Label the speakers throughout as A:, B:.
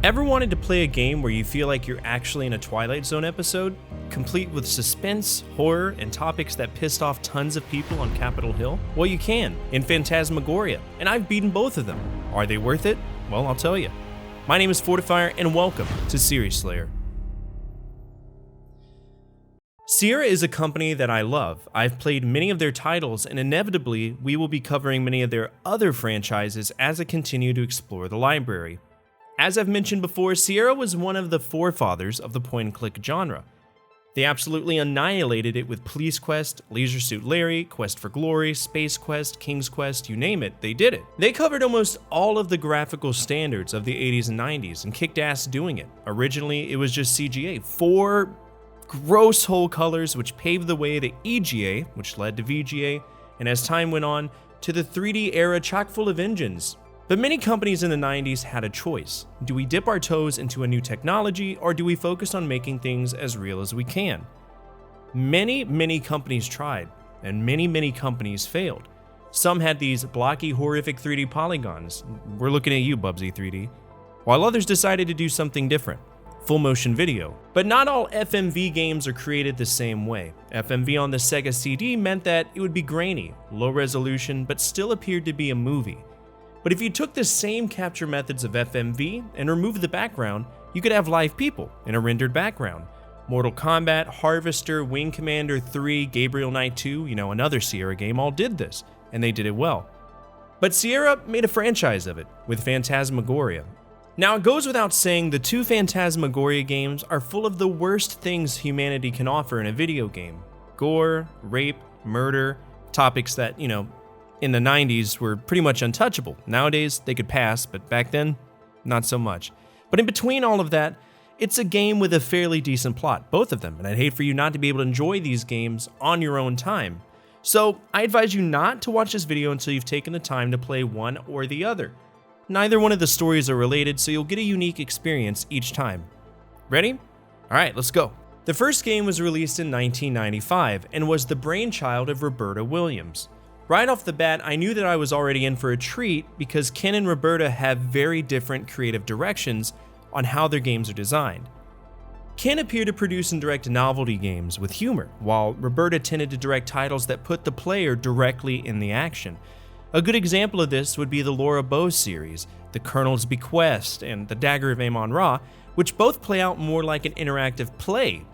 A: Ever wanted to play a game where you feel like you're actually in a Twilight Zone episode, complete with suspense, horror, and topics that pissed off tons of people on Capitol Hill? Well, you can, in Phantasmagoria, and I've beaten both of them. Are they worth it? Well, I'll tell you. My name is Fortifier, and welcome to Series Slayer. Sierra is a company that I love. I've played many of their titles, and inevitably, we will be covering many of their other franchises as I continue to explore the library. As I've mentioned before, Sierra was one of the forefathers of the point-and-click genre. They absolutely annihilated it with Police Quest, Leisure Suit Larry, Quest for Glory, Space Quest, King's Quest, you name it, they did it. They covered almost all of the graphical standards of the 80s and 90s and kicked ass doing it. Originally, it was just CGA, 4 gross whole colors which paved the way to EGA, which led to VGA, and as time went on, to the 3D era chock full of engines. But many companies in the 90s had a choice. Do we dip our toes into a new technology, or do we focus on making things as real as we can? Many companies tried, and many companies failed. Some had these blocky, horrific 3D polygons. We're looking at you, Bubsy 3D. While others decided to do something different. Full motion video. But not all FMV games are created the same way. FMV on the Sega CD meant that it would be grainy, low resolution, but still appeared to be a movie. But if you took the same capture methods of FMV and removed the background, you could have live people in a rendered background. Mortal Kombat, Harvester, Wing Commander 3, Gabriel Knight 2, another Sierra game all did this, and they did it well. But Sierra made a franchise of it, with Phantasmagoria. Now it goes without saying the 2 Phantasmagoria games are full of the worst things humanity can offer in a video game. Gore, rape, murder, topics that, in the 90s were pretty much untouchable. Nowadays, they could pass, but back then, not so much. But in between all of that, it's a game with a fairly decent plot, both of them, and I'd hate for you not to be able to enjoy these games on your own time. So, I advise you not to watch this video until you've taken the time to play one or the other. Neither one of the stories are related, so you'll get a unique experience each time. Ready? Alright, let's go. The first game was released in 1995 and was the brainchild of Roberta Williams. Right off the bat, I knew that I was already in for a treat because Ken and Roberta have very different creative directions on how their games are designed. Ken appeared to produce and direct novelty games with humor, while Roberta tended to direct titles that put the player directly in the action. A good example of this would be the Laura Bow series, The Colonel's Bequest, and The Dagger of Amon-Ra, which both play out more like an interactive play,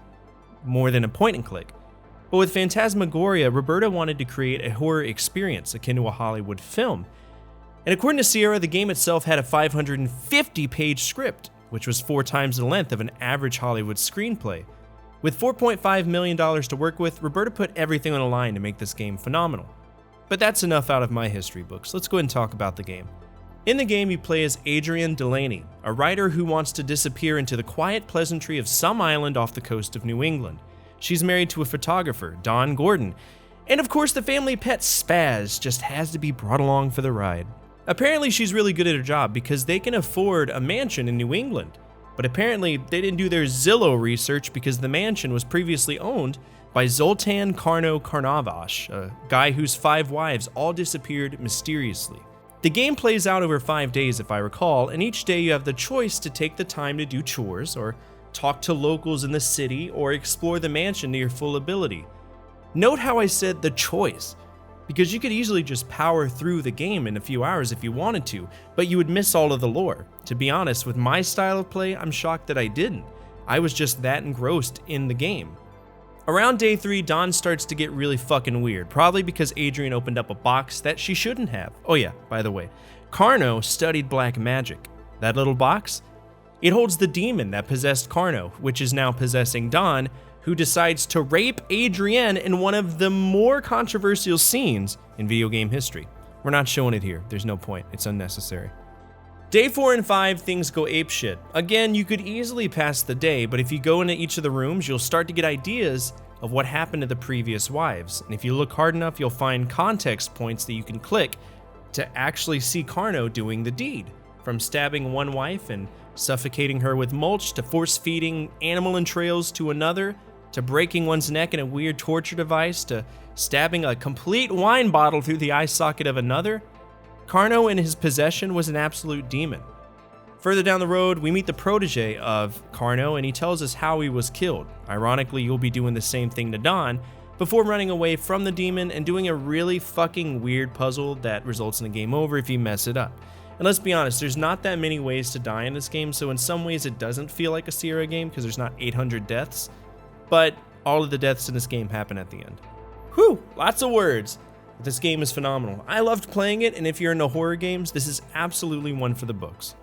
A: more than a point-and-click. But with Phantasmagoria, Roberta wanted to create a horror experience akin to a Hollywood film. And according to Sierra, the game itself had a 550-page script, which was 4 times the length of an average Hollywood screenplay. With $4.5 million to work with, Roberta put everything on the line to make this game phenomenal. But that's enough out of my history books. Let's go ahead and talk about the game. In the game, you play as Adrienne Delaney, a writer who wants to disappear into the quiet pleasantry of some island off the coast of New England. She's married to a photographer, Don Gordon, and of course the family pet Spaz just has to be brought along for the ride. Apparently she's really good at her job because they can afford a mansion in New England, but apparently they didn't do their Zillow research because the mansion was previously owned by Zoltan Karnavash, a guy whose 5 wives all disappeared mysteriously. The game plays out over 5 days if I recall, and each day you have the choice to take the time to do chores or talk to locals in the city, or explore the mansion to your full ability. Note how I said the choice, because you could easily just power through the game in a few hours if you wanted to, but you would miss all of the lore. To be honest, with my style of play, I'm shocked that I didn't. I was just that engrossed in the game. Around day 3, Dawn starts to get really fucking weird, probably because Adrienne opened up a box that she shouldn't have. Oh yeah, by the way, Carno studied black magic. That little box? It holds the demon that possessed Carno, which is now possessing Dawn, who decides to rape Adrienne in one of the more controversial scenes in video game history. We're not showing it here, there's no point, it's unnecessary. Day 4 and 5, things go apeshit. Again, you could easily pass the day, but if you go into each of the rooms, you'll start to get ideas of what happened to the previous wives. And if you look hard enough, you'll find context points that you can click to actually see Carno doing the deed. From stabbing one wife and suffocating her with mulch, to force-feeding animal entrails to another, to breaking one's neck in a weird torture device, to stabbing a complete wine bottle through the eye socket of another, Carno in his possession was an absolute demon. Further down the road, we meet the protege of Carno, and he tells us how he was killed. Ironically, you'll be doing the same thing to Don, before running away from the demon and doing a really fucking weird puzzle that results in a game over if you mess it up. And let's be honest, there's not that many ways to die in this game, so in some ways it doesn't feel like a Sierra game because there's not 800 deaths, but all of the deaths in this game happen at the end. Whew, lots of words. This game is phenomenal. I loved playing it, and if you're into horror games, this is absolutely one for the books.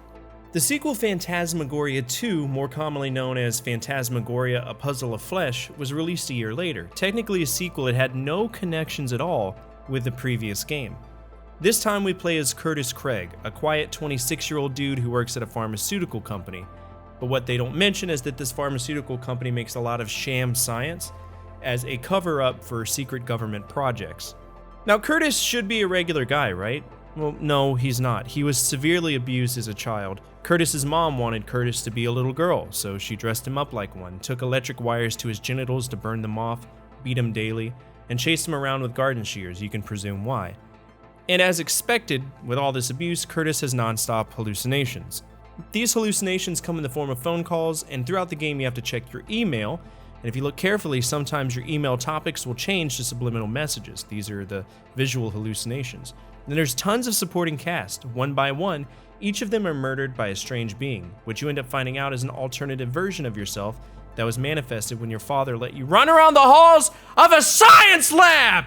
A: The sequel Phantasmagoria 2, more commonly known as Phantasmagoria: A Puzzle of Flesh, was released a year later. Technically a sequel, it had no connections at all with the previous game. This time we play as Curtis Craig, a quiet 26-year-old dude who works at a pharmaceutical company. But what they don't mention is that this pharmaceutical company makes a lot of sham science as a cover-up for secret government projects. Now Curtis should be a regular guy, right? Well, no, he's not. He was severely abused as a child. Curtis's mom wanted Curtis to be a little girl, so she dressed him up like one, took electric wires to his genitals to burn them off, beat him daily, and chased him around with garden shears. You can presume why. And as expected, with all this abuse, Curtis has non-stop hallucinations. These hallucinations come in the form of phone calls, and throughout the game you have to check your email, and if you look carefully, sometimes your email topics will change to subliminal messages. These are the visual hallucinations. Then there's tons of supporting cast. One by one, each of them are murdered by a strange being, which you end up finding out is an alternative version of yourself that was manifested when your father let you run around the halls of a science lab!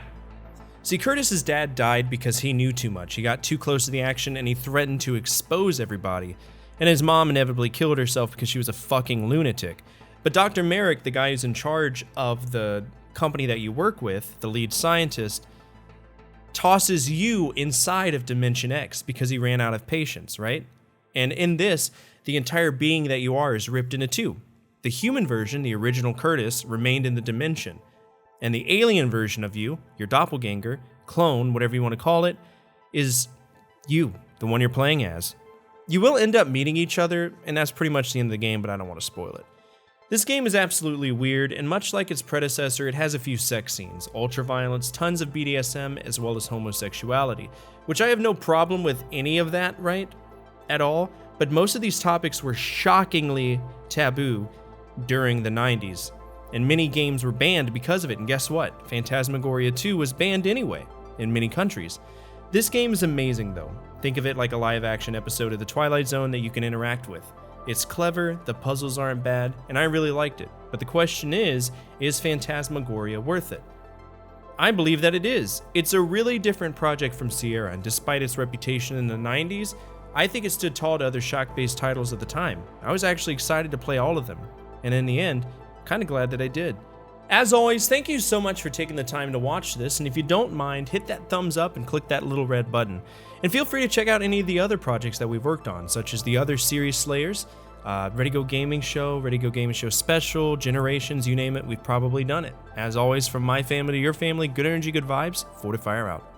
A: See, Curtis's dad died because he knew too much. He got too close to the action and he threatened to expose everybody. And his mom inevitably killed herself because she was a fucking lunatic. But Dr. Merrick, the guy who's in charge of the company that you work with, the lead scientist, tosses you inside of Dimension X because he ran out of patience, right? And in this, the entire being that you are is ripped into two. The human version, the original Curtis, remained in the dimension. And the alien version of you, your doppelganger, clone, whatever you want to call it, is you, the one you're playing as. You will end up meeting each other, and that's pretty much the end of the game, but I don't want to spoil it. This game is absolutely weird, and much like its predecessor, it has a few sex scenes, ultraviolence, tons of BDSM, as well as homosexuality, which I have no problem with any of that, right? At all, but most of these topics were shockingly taboo during the 90s, and many games were banned because of it, and guess what? Phantasmagoria 2 was banned anyway, in many countries. This game is amazing though. Think of it like a live-action episode of The Twilight Zone that you can interact with. It's clever, the puzzles aren't bad, and I really liked it. But the question is Phantasmagoria worth it? I believe that it is. It's a really different project from Sierra, and despite its reputation in the 90s, I think it stood tall to other shock-based titles at the time. I was actually excited to play all of them, and in the end, kind of glad that I did. As always, thank you so much for taking the time to watch this, and if you don't mind, hit that thumbs up and click that little red button. And feel free to check out any of the other projects that we've worked on, such as the other series Slayers, Ready Go Gaming Show, Ready Go Gaming Show Special, Generations, you name it, we've probably done it. As always, from my family to your family, good energy, good vibes, Fortifier out.